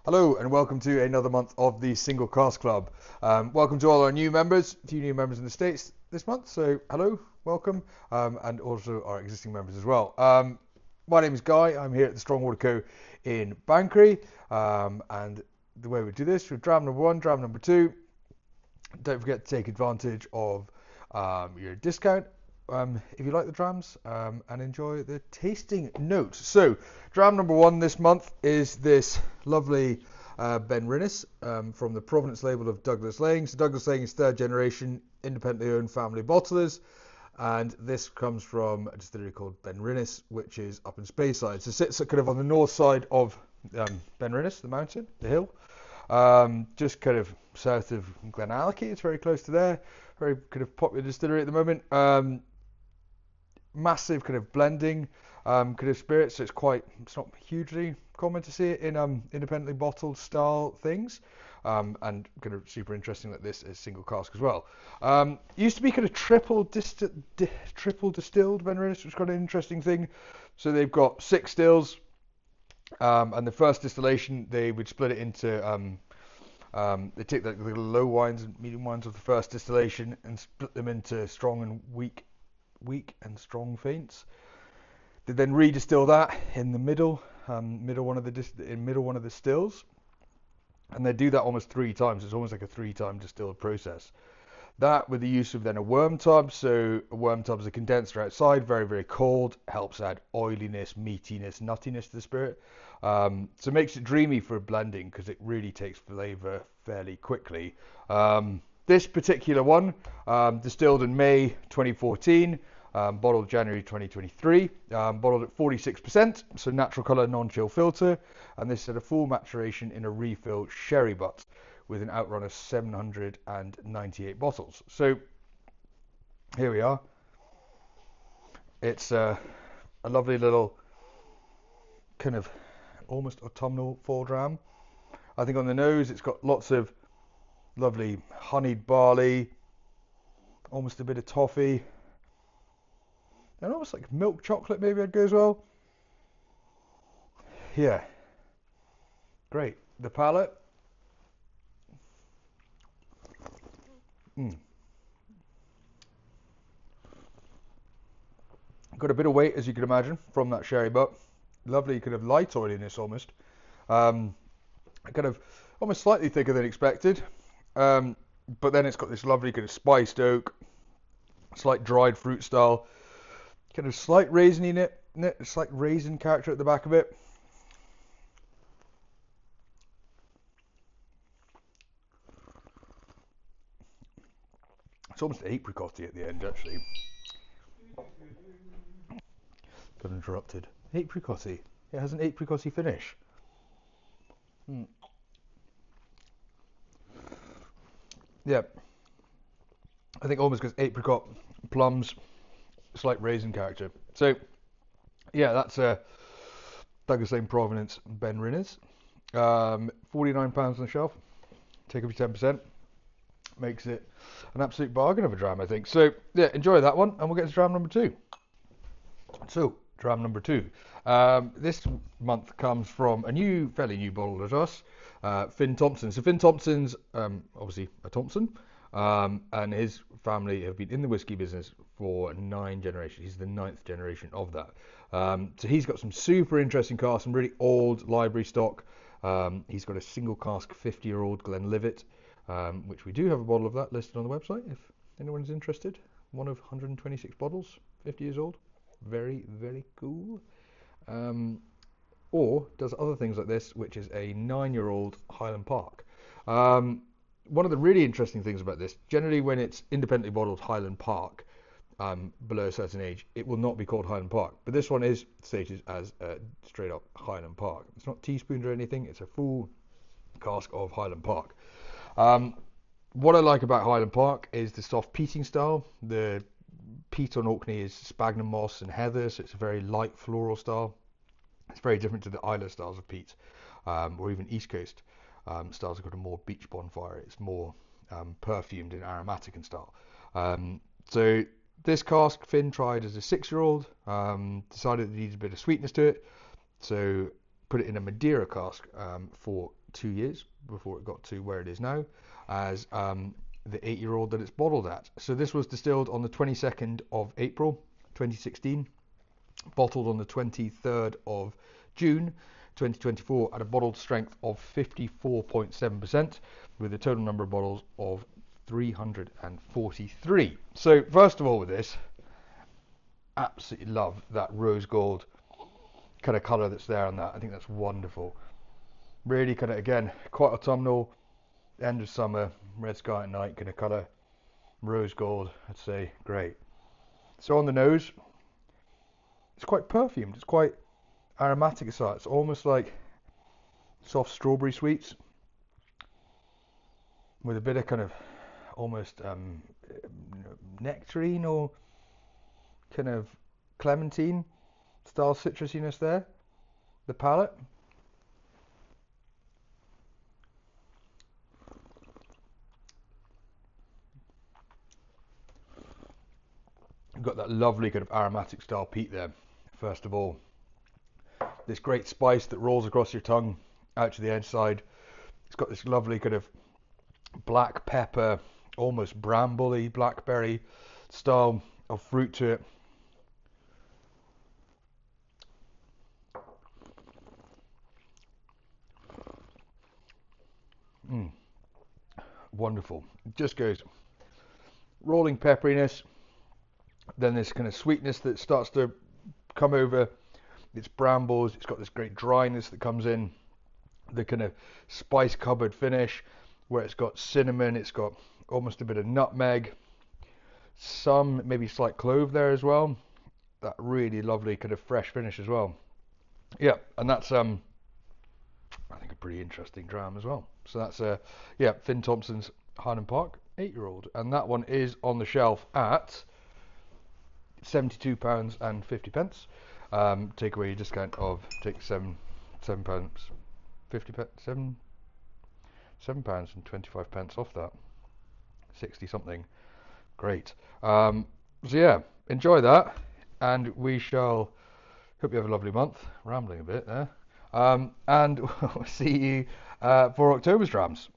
Hello and welcome to another month of the Single Cask Club. Welcome to all our new members, a few new members in the States this month, so hello, welcome, and also our existing members as well. My name is Guy, I'm here at the Strongwater Co in Banchory, and the way we do this, with dram number one, dram number two, don't forget to take advantage of your discount if you like the drams, and enjoy the tasting notes. So, dram number one this month is this lovely Ben Rinnes from the Provenance label of Douglas Lane. So Douglas Lane is third generation, independently owned family bottlers, and this comes from a distillery called Ben Rinnes, which is up in Speyside. So it sits kind of on the north side of Ben Rinnes, the mountain, the hill, just kind of south of Glenallachie. It's very close to there. Very kind of popular distillery at the moment. Massive kind of blending kind of spirits. So it's not hugely common to see it in independently bottled style things. And kind of super interesting that this is single cask as well. Used to be kind of triple distilled Ben Rinnes, which is kind of an interesting thing. So they've got 6 stills, and the first distillation they would split it into. They take the low wines and medium wines of the first distillation and split them into strong and weak and strong faints. They then redistill that in the middle one of the stills, and they do that almost 3 times. It's almost like a 3-time distilled process. That with the use of then a worm tub. So a worm tub is a condenser outside, very, very cold, helps add oiliness, meatiness, nuttiness to the spirit. So it makes it dreamy for blending because it really takes flavour fairly quickly. This particular one, distilled in May 2014, bottled January 2023, bottled at 46%, so natural colour, non-chill filter, and this had a full maturation in a refill sherry butt with an outrun of 798 bottles. So here we are. It's a lovely little kind of almost autumnal fall dram. I think on the nose it's got lots of lovely honeyed barley, almost a bit of toffee, and almost like milk chocolate maybe I'd go as well. Yeah, great. The palate. Got a bit of weight, as you can imagine, from that sherry butt. Lovely kind of light oiliness almost. Kind of almost slightly thicker than expected. But then it's got this lovely kind of spiced oak, slight dried fruit style, kind of slight raisiny slight raisin character at the back of it. It's almost apricot-y at the end, actually. Got interrupted. Apricot-y. It has an apricot-y finish. Yeah. I think almost because apricot, plums, slight raisin character. So, yeah, that's Douglas Lane Provenance Ben Rinnes. £49 on the shelf. Take up your 10%. Makes it an absolute bargain of a dram, I think. So, yeah, enjoy that one, and we'll get to dram number 2. So, dram number 2. This month comes from a fairly new bottle to us, Finn Thompson. So Finn Thompson's obviously a Thompson, and his family have been in the whiskey business for 9 generations. He's the 9th generation of that. So he's got some super interesting casks, some really old library stock. He's got a single cask 50-year-old Glenlivet, which we do have a bottle of that listed on the website if anyone's interested. One of 126 bottles, 50 years old. Very, very cool. Or does other things like this, which is a 9-year-old Highland Park. One of the really interesting things about this, generally when it's independently bottled Highland Park, below a certain age, it will not be called Highland Park. But this one is stated as straight up Highland Park. It's not teaspooned or anything, it's a full cask of Highland Park. What I like about Highland Park is the soft peating style. The peat on Orkney is sphagnum moss and heather, so it's a very light floral style. It's very different to the Isla styles of peat, or even East Coast styles have got a more beach bonfire. It's more perfumed and aromatic in style. So this cask Finn tried as a 6-year-old, decided it needed a bit of sweetness to it, so put it in a Madeira cask for 2 years before it got to where it is now, as the 8-year-old that it's bottled at. So this was distilled on the 22nd of April 2016, bottled on the 23rd of June 2024 at a bottled strength of 54.7%, with a total number of bottles of 343. So first of all, with this, absolutely love that rose gold kind of colour that's there on that. I think that's wonderful. Really kind of, again, quite autumnal, end of summer, red sky at night kind of colour, rose gold, I'd say, great. So on the nose, it's quite perfumed, it's quite aromatic aside. It's almost like soft strawberry sweets with a bit of kind of almost nectarine or kind of clementine style citrusiness there, the palate. You've got that lovely kind of aromatic style peat there, first of all. This great spice that rolls across your tongue out to the edge side. It's got this lovely kind of black pepper, almost bramble-y, blackberry style of fruit to it. Wonderful. It just goes rolling pepperiness, then this kind of sweetness that starts to come over. It's brambles, it's got this great dryness that comes in, the kind of spice cupboard finish where it's got cinnamon, it's got almost a bit of nutmeg, some maybe slight clove there as well. That really lovely kind of fresh finish as well. Yeah, and that's I think a pretty interesting dram as well. So that's Finn Thompson's Highland Park 8-year-old, and that one is on the shelf at £72.50. Take away your discount of take £7 £7.25 off that, 60 something. Great. So yeah, enjoy that, and we shall hope you have a lovely month. Rambling a bit there, and we'll see you for October's drams.